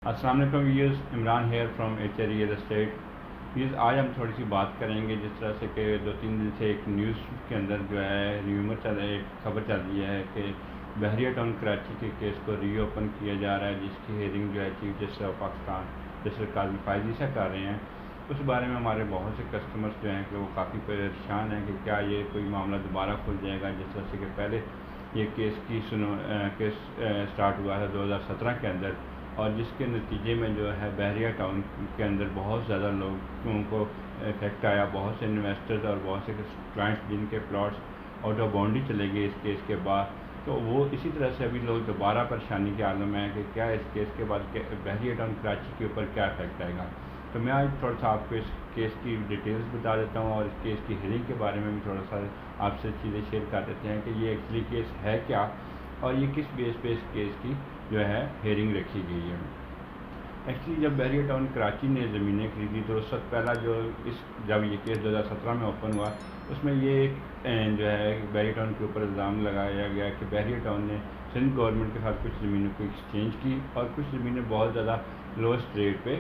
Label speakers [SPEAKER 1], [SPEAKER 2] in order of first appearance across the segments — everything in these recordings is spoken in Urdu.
[SPEAKER 1] السلام علیکم viewers, Imran here from H A real estate viewers. آج ہم تھوڑی سی بات کریں گے جس طرح سے کہ 2-3 دن سے ایک نیوز کے اندر جو ہے ایک خبر چل رہی ہے کہ بحریہ ٹاؤن کراچی کے کیس کو ری اوپن کیا جا رہا ہے، جس کی ہیئرنگ جو ہے chief justice of Pakistan justice قاضی فائزی سے کر رہے ہیں۔ اس بارے میں ہمارے بہت سے کسٹمرز جو ہیں کہ وہ کافی پریشان ہیں کہ کیا یہ کوئی معاملہ دوبارہ کھل جائے گا، جس طرح سے کہ پہلے یہ کیس سٹارٹ ہوا ہے 2017 کے اندر، اور جس کے نتیجے میں جو ہے بحریہ ٹاؤن کے اندر بہت زیادہ لوگوں کو افیکٹ آیا، بہت سے انویسٹرز اور بہت سے کلائنٹس جن کے پلاٹس آؤٹ آف باؤنڈری چلے گئے اس کیس کے بعد، تو وہ اسی طرح سے ابھی لوگ دوبارہ پریشانی کے عالم میں ہیں کہ کیا اس کیس کے بعد بحریہ ٹاؤن کراچی کے اوپر کیا افیکٹ آئے گا۔ تو میں آج تھوڑا سا آپ کو اس کیس کی ڈیٹیلز بتا دیتا ہوں اور اس کیس کی ہیئرنگ کے بارے میں بھی تھوڑا سا آپ سے چیزیں شیئر کر دیتے ہیں کہ یہ ایکچولی کیس ہے کیا اور یہ کس بیس پہ اس کیس کی جو ہے ہیئرنگ رکھی گئی ہے۔ ایکچولی جب بحریہ ٹاؤن کراچی نے زمینیں خریدی تو اس وقت پہلا جب یہ کیس 2017 میں اوپن ہوا، اس میں یہ ایک جو ہے بحریہ ٹاؤن کے اوپر الزام لگایا گیا کہ بحریہ ٹاؤن نے سندھ گورنمنٹ کے ساتھ کچھ زمینوں کو ایکسچینج کی اور کچھ زمینیں بہت زیادہ لوسٹ ریٹ پہ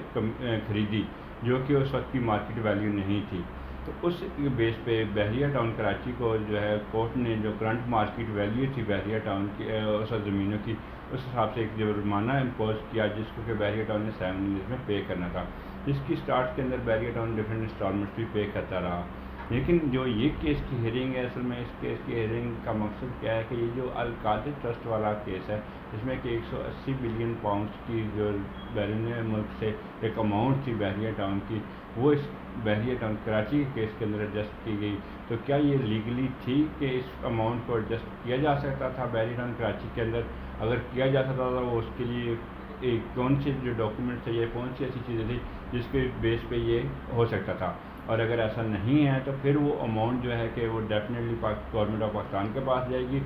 [SPEAKER 1] خریدی، جو کہ اس وقت کی مارکیٹ ویلیو نہیں تھی۔ تو اس بیس پہ بحریہ ٹاؤن کراچی کو جو ہے کورٹ نے جو کرنٹ مارکیٹ ویلیو تھی بحریہ ٹاؤن کی اس زمینوں کی، اس حساب سے ایک جرمانہ امپوز کیا، جس کو کہ بحریہ ٹاؤن نے 7 ایئرز میں پے کرنا تھا، جس کی سٹارٹ کے اندر بحریہ ٹاؤن ڈفرینٹ انسٹالمنٹس بھی پے کرتا رہا۔ لیکن جو یہ کیس کی ہیئرنگ ہے، اصل میں اس کیس کی ہیئرنگ کا مقصد کیا ہے کہ یہ جو القادر ٹرسٹ والا کیس ہے، جس میں کہ 180 بلین پاؤنڈس کی جو بیرون ملک سے ایک اماؤنٹ تھی بحریہ ٹاؤن کی، وہ اس بحریہ ٹاؤن کراچی کے کیس کے اندر ایڈجسٹ کی گئی۔ تو کیا یہ لیگلی تھی کہ اس اماؤنٹ کو ایڈجسٹ کیا جا سکتا تھا بحریہ ٹاؤن کراچی کے اندر؟ اگر کیا جا سکتا تھا وہ اس کے لیے کون سے جو ڈاکیومنٹس تھے یا کون سی ایسی چیزیں تھیں جس کے بیس پہ یہ ہو سکتا تھا؟ اور اگر ایسا نہیں ہے تو پھر وہ اماؤنٹ جو ہے کہ وہ ڈیفینیٹلی گورنمنٹ آف پاکستان کے پاس جائے گی،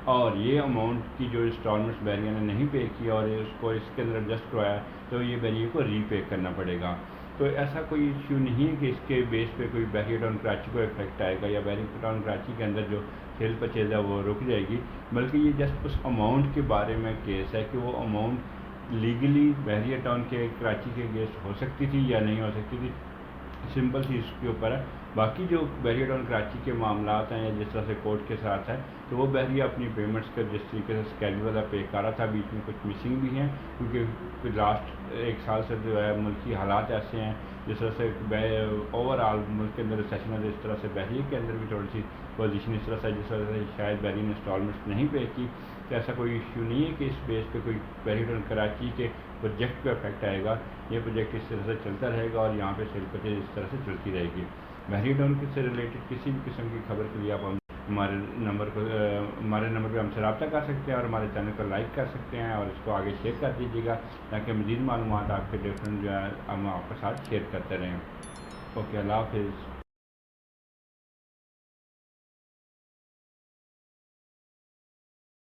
[SPEAKER 1] اور یہ اماؤنٹ کی جو انسٹالمنٹس بحریہ نے نہیں پے کی اور اس کو اس کے اندر ایڈجسٹ کروایا تو یہ بحریہ کو ری پے کرنا پڑے گا۔ تو ایسا کوئی ایشو نہیں ہے کہ اس کے بیس پہ کوئی بحریہ ٹاؤن کراچی کو افیکٹ آئے گا یا بحریہ ٹاؤن کراچی کے اندر جو سیل پرچیز ہے وہ رک جائے گی، بلکہ یہ جسٹ اس اماؤنٹ کے بارے میں کیس ہے کہ وہ اماؤنٹ لیگلی بحریہ ٹاؤن کے کراچی کے اگینسٹ ہو سکتی تھی یا نہیں ہو سکتی تھی، سمپل سی اس کے اوپر ہے۔ باقی جو بحریہ ٹاؤن کراچی کے معاملات ہیں یا جس طرح سے کورٹ کے ساتھ ہے، تو وہ بحریہ اپنی پیمنٹس کا جس طریقے سے اسکیجول ہے پے کر رہا تھا، بیچ میں کچھ مسنگ بھی ہیں کیونکہ لاسٹ 1 سال سے جو ہے ملکی حالات ایسے ہیں، جس طرح سے اوور آل ملک کے اندر ریسیشن ہے، جس طرح سے بحریہ کے اندر بھی تھوڑی سی پوزیشن اس طرح سے جس طرح سے شاید بحریہ نے انسٹالمنٹس نہیں پے کی، تو ایسا کوئی ایشو نہیں ہے کہ اس بیس پہ کوئی بحریہ ٹاؤن کراچی کے پروجیکٹ پہ افیکٹ آئے گا۔ یہ پروجیکٹ اس طرح سے چلتا رہے گا اور یہاں پہ سیل پرچیز اس طرح سے چلتی رہے گی۔ بحریہ ٹاؤن سے ریلیٹڈ کسی بھی قسم کی خبر کے لیے آپ ہمارے نمبر پہ ہم سے رابطہ کر سکتے ہیں اور ہمارے چینل کو لائک کر سکتے ہیں اور اس کو آگے شیئر کر دیجیے گا تاکہ مزید معلومات آپ کے ڈفرینٹ جو ہے ہم آپ کے ساتھ شیئر کرتے رہیں۔ اوکے، اللہ حافظ۔